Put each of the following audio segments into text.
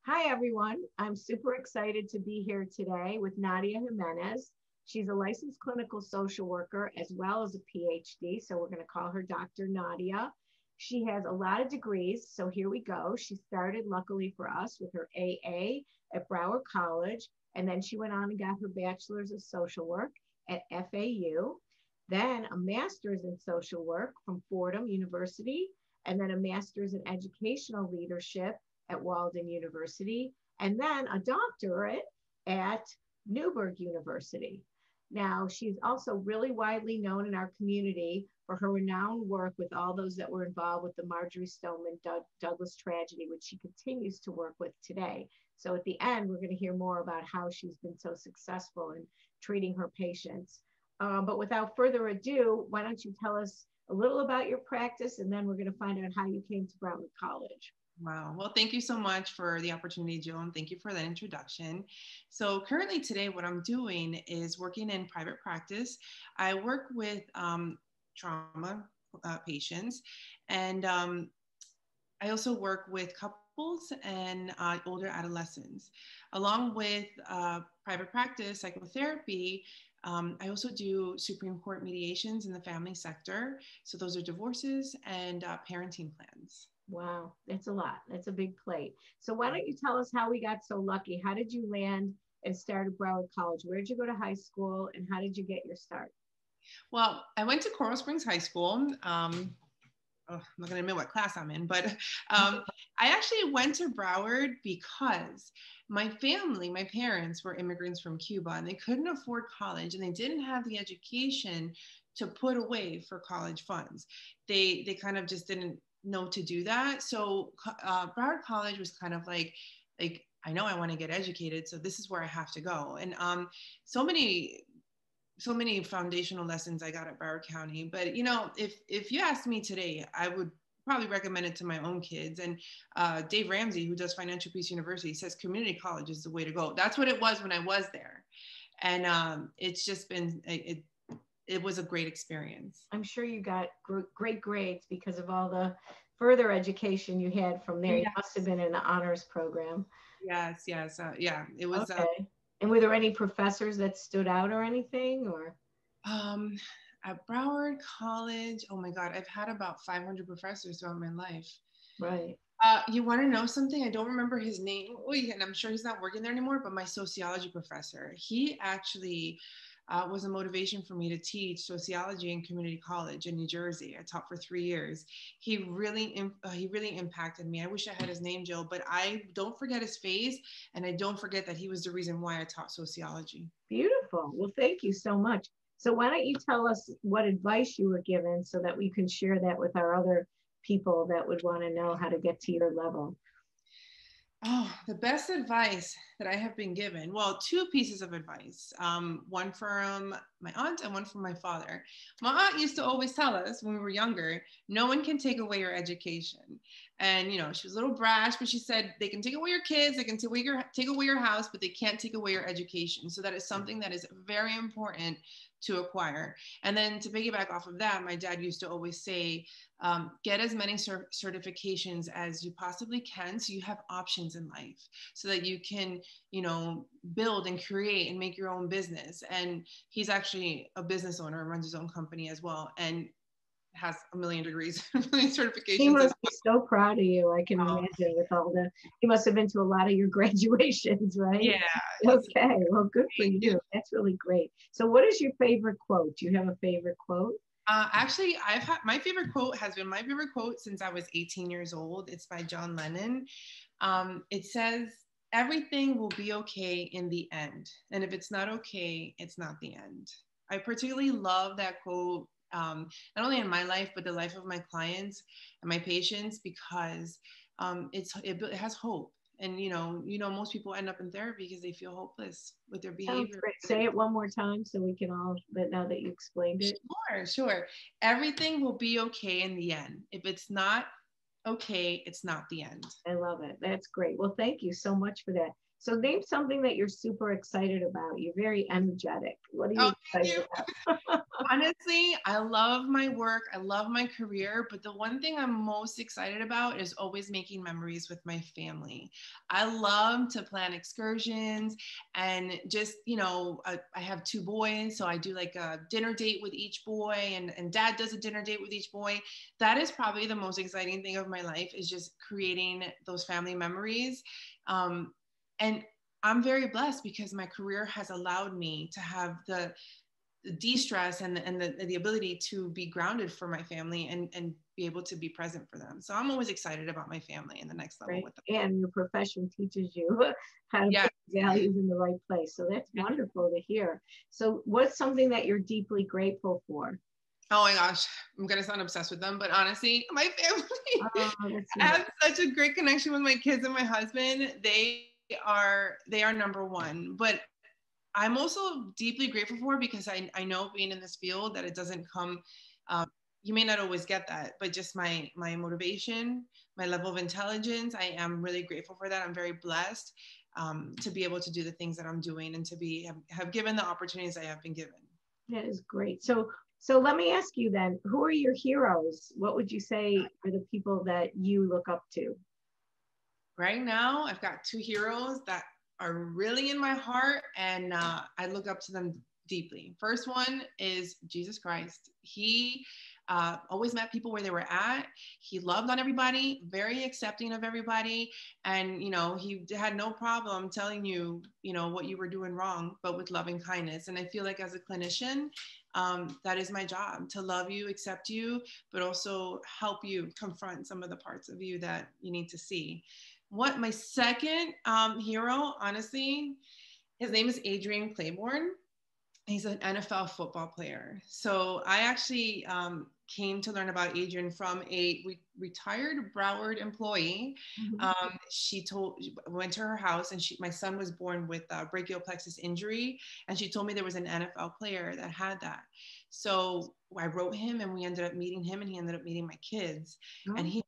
Hi, everyone. I'm super excited to be here today with Nadia Jimenez. She's a licensed clinical social worker as well as a Ph.D. So we're going to call her Dr. Nadia. She has a lot of degrees. So here we go. She started, luckily for us, with her AA at Broward College. And then she went on and got her bachelor's of social work at FAU. Then a master's in social work from Fordham University. And then a master's in educational leadership at Walden University, and then a doctorate at Newburgh University. Now, she's also really widely known in our community for her renowned work with all those that were involved with the Marjorie Stoneman Douglas tragedy, which she continues to work with today. So at the end, we're going to hear more about how she's been so successful in treating her patients. But without further ado, why don't you tell us a little about your practice, and then we're going to find out how you came to Broward College. Wow. Well, thank you so much for the opportunity, Jill, and thank you for that introduction. So currently today, what I'm doing is working in private practice. I work with trauma patients, and I also work with couples and older adolescents. Along with private practice, psychotherapy, I also do Supreme Court mediations in the family sector. So those are divorces and parenting plans. Wow, that's a lot. That's a big plate. So why don't you tell us how we got so lucky? How did you land and start at Broward College? Where did you go to high school, and how did you get your start? Well, I went to Coral Springs High School. I'm not going to admit what class I'm in, but I actually went to Broward because my family, my parents were immigrants from Cuba, and they couldn't afford college, and they didn't have the education to put away for college funds. They kind of just didn't know to do that. So Broward College was kind of like I know I want to get educated, so this is where I have to go. And so many foundational lessons I got at Broward County. But you know, if you asked me today, I would probably recommend it to my own kids. And Dave Ramsey, who does Financial Peace University, says community college is the way to go. That's what it was when I was there, and it's just been it was a great experience. I'm sure you got great grades because of all the further education you had from there. Yes. You must have been in the honors program. Yes, yeah, it was. Okay. And were there any professors that stood out or anything, or? At Broward College, oh my God, I've had about 500 professors throughout my life. Right. You want to know something? I don't remember his name, and I'm sure he's not working there anymore, but my sociology professor, he actually was a motivation for me to teach sociology in community college in New Jersey. I taught for 3 years. He really impacted me. I wish I had his name, Jill, but I don't forget his face, and I don't forget that he was the reason why I taught sociology. Beautiful. Well, thank you so much. So why don't you tell us what advice you were given so that we can share that with our other people that would want to know how to get to your level? Oh, the best advice that I have been given. Well, two pieces of advice. One from my aunt and one from my father. My aunt used to always tell us when we were younger, no one can take away your education. And, you know, she was a little brash, but she said, they can take away your kids, they can take away your house, but they can't take away your education. So that is something that is very important to acquire. And then to piggyback off of that, my dad used to always say, get as many certifications as you possibly can so you have options in life, so that you can, you know, build and create and make your own business. And he's actually a business owner and runs his own company as well, and has a million degrees, a million certifications. He must be so proud of you. I can imagine with all the, he must have been to a lot of your graduations, right? Yeah. Okay, well, good for you. That's really great. So what is your favorite quote? Do you have a favorite quote? Actually, my favorite quote has been my favorite quote since I was 18 years old. It's by John Lennon. It says, everything will be okay in the end. And if it's not okay, it's not the end. I particularly love that quote, not only in my life, but the life of my clients and my patients, because it has hope. And you know, most people end up in therapy because they feel hopeless with their behavior. Say it one more time so we can all, but now that you explained it. Sure. Everything will be okay in the end. If it's not okay, it's not the end. I love it. That's great. Well, thank you so much for that. So name something that you're super excited about. You're very energetic. What are you excited about? Honestly, I love my work. I love my career, but the one thing I'm most excited about is always making memories with my family. I love to plan excursions and just, I have 2 boys, so I do like a dinner date with each boy, and dad does a dinner date with each boy. That is probably the most exciting thing of my life, is just creating those family memories. And I'm very blessed because my career has allowed me to have the de-stress and the ability to be grounded for my family and be able to be present for them. So I'm always excited about my family and the next level with them. And your profession teaches you how to put values in the right place. So that's wonderful to hear. So what's something that you're deeply grateful for? Oh my gosh, I'm going to sound obsessed with them, but honestly, my family. I have such a great connection with my kids and my husband. They are number one, but I'm also deeply grateful for, because I know being in this field that it doesn't come, you may not always get that, but just my motivation, my level of intelligence, I am really grateful for that. I'm very blessed to be able to do the things that I'm doing and to have given the opportunities I have been given. That is great. So let me ask you then, who are your heroes? What would you say are the people that you look up to? Right now, I've got 2 heroes that are really in my heart, and I look up to them deeply. First one is Jesus Christ. He always met people where they were at. He loved on everybody, very accepting of everybody. And, he had no problem telling you, what you were doing wrong, but with loving kindness. And I feel like as a clinician, that is my job, to love you, accept you, but also help you confront some of the parts of you that you need to see. What my second hero, honestly, his name is Adrian Claiborne. He's an NFL football player. So I actually came to learn about Adrian from a retired Broward employee. She went to her house, and my son was born with a brachial plexus injury, and she told me there was an NFL player that had that. So I wrote him, and we ended up meeting him, and he ended up meeting my kids. And he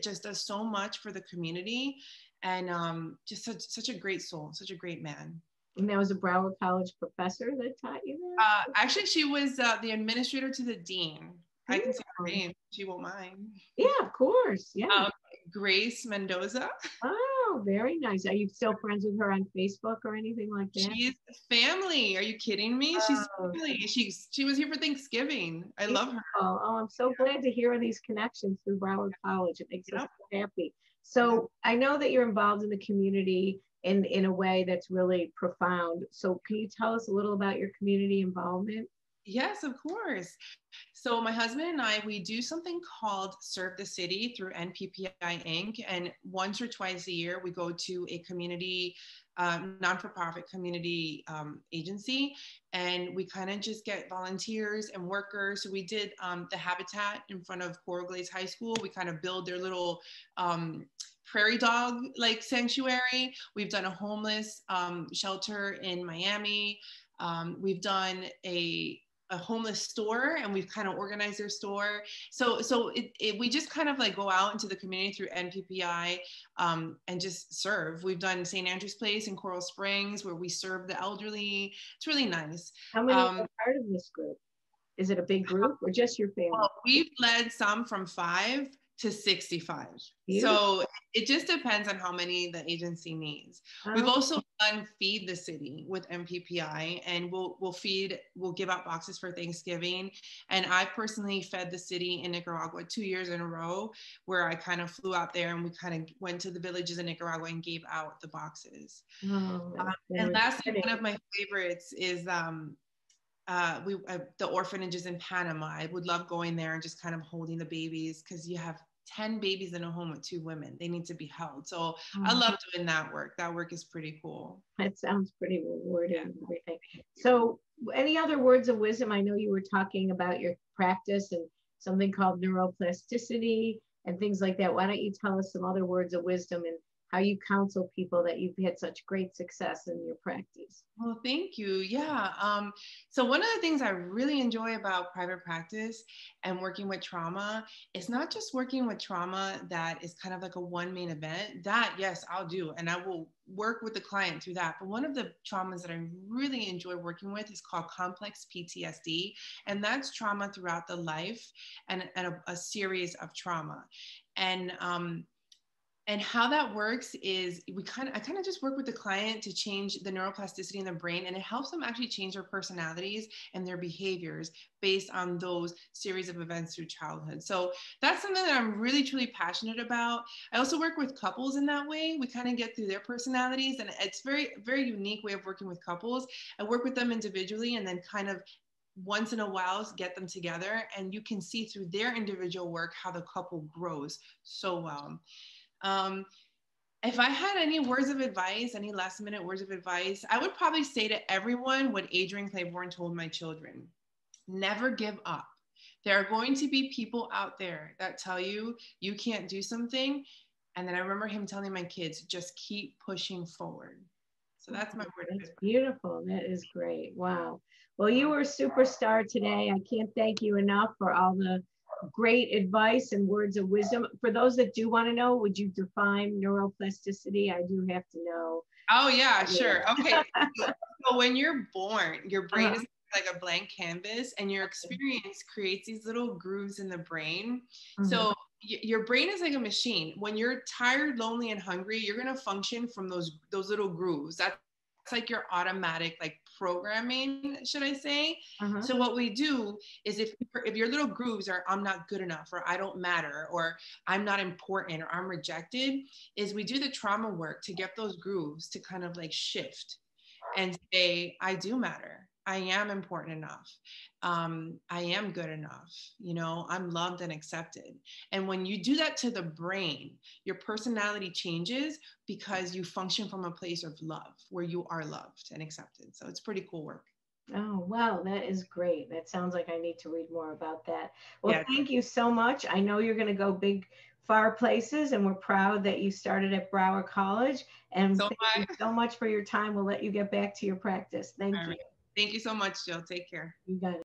just does so much for the community, and just such a great soul, such a great man. And there was a Broward College professor that taught you that? Actually, she was the administrator to the dean. I can say her name. She won't mind. Yeah, of course. Yeah. Grace Mendoza. Oh, very nice. Are you still friends with her on Facebook or anything like that? She's family. Are you kidding me? She's family. She was here for Thanksgiving. I love her. Oh, I'm so glad to hear these connections through Broward College. It makes us so happy. So I know that you're involved in the community in a way that's really profound. So can you tell us a little about your community involvement? Yes, of course. So my husband and I, we do something called Serve the City through NPPI Inc. And once or twice a year, we go to a community, non-for-profit community agency, and we kind of just get volunteers and workers. So we did the habitat in front of Coral Glades High School. We kind of build their little prairie dog like sanctuary. We've done a homeless shelter in Miami. We've done a homeless store, and we've kind of organized their store. So we just kind of like go out into the community through NPPI and just serve. We've done St. Andrew's Place in Coral Springs, where we serve the elderly. It's really nice. How many are part of this group? Is it a big group or just your family? Well, we've led some from 5 to 65. Beautiful. So it just depends on how many the agency needs. We've also done Feed the City with MPPI, and we'll give out boxes for Thanksgiving. And I personally fed the city in Nicaragua 2 years in a row, where I kind of flew out there and we kind of went to the villages in Nicaragua and gave out the boxes. And lastly, one of my favorites is the orphanages in Panama. I would love going there and just kind of holding the babies, because you have 10 babies in a home with 2 women. They need to be held. So I love doing that work. That work is pretty cool. That sounds pretty rewarding and everything. So any other words of wisdom? I know you were talking about your practice and something called neuroplasticity and things like that. Why don't you tell us some other words of wisdom how you counsel people, that you've had such great success in your practice. Well, thank you. Yeah. So one of the things I really enjoy about private practice and working with trauma is not just working with trauma that is kind of like a one main event. That, yes, I'll do, and I will work with the client through that. But one of the traumas that I really enjoy working with is called complex PTSD, and that's trauma throughout the life and a series of trauma. And how that works is I kind of just work with the client to change the neuroplasticity in the brain, and it helps them actually change their personalities and their behaviors based on those series of events through childhood. So that's something that I'm really, truly passionate about. I also work with couples in that way. We kind of get through their personalities, and it's very, very unique way of working with couples. I work with them individually and then kind of once in a while get them together, and you can see through their individual work how the couple grows so well. If I had any words of advice, any last minute words of advice, I would probably say to everyone what Adrian Claiborne told my children: never give up. There are going to be people out there that tell you you can't do something. And then I remember him telling my kids, just keep pushing forward. So that's my word of advice. That's beautiful. That is great. Wow. Well, you were a superstar today. I can't thank you enough for all the great advice and words of wisdom. For those that do want to know, would you define neuroplasticity? I do have to know. Oh, yeah, sure. Okay. So when you're born, your brain is like a blank canvas, and your experience creates these little grooves in the brain. So your brain is like a machine. When you're tired, lonely, and hungry, you're going to function from those little grooves. That's like your automatic like programming, should I say. So what we do is if your little grooves are I'm not good enough, or I don't matter, or I'm not important, or I'm rejected, is we do the trauma work to get those grooves to kind of like shift and say, I do matter. I am important enough. I am good enough. You know, I'm loved and accepted. And when you do that to the brain, your personality changes because you function from a place of love where you are loved and accepted. So it's pretty cool work. Oh, wow. That is great. That sounds like I need to read more about that. Well, Yeah. Thank you so much. I know you're going to go big, far places, and we're proud that you started at Broward College. And thank you so much for your time. We'll let you get back to your practice. Thank you. Thank you so much, Jill. Take care. You got it.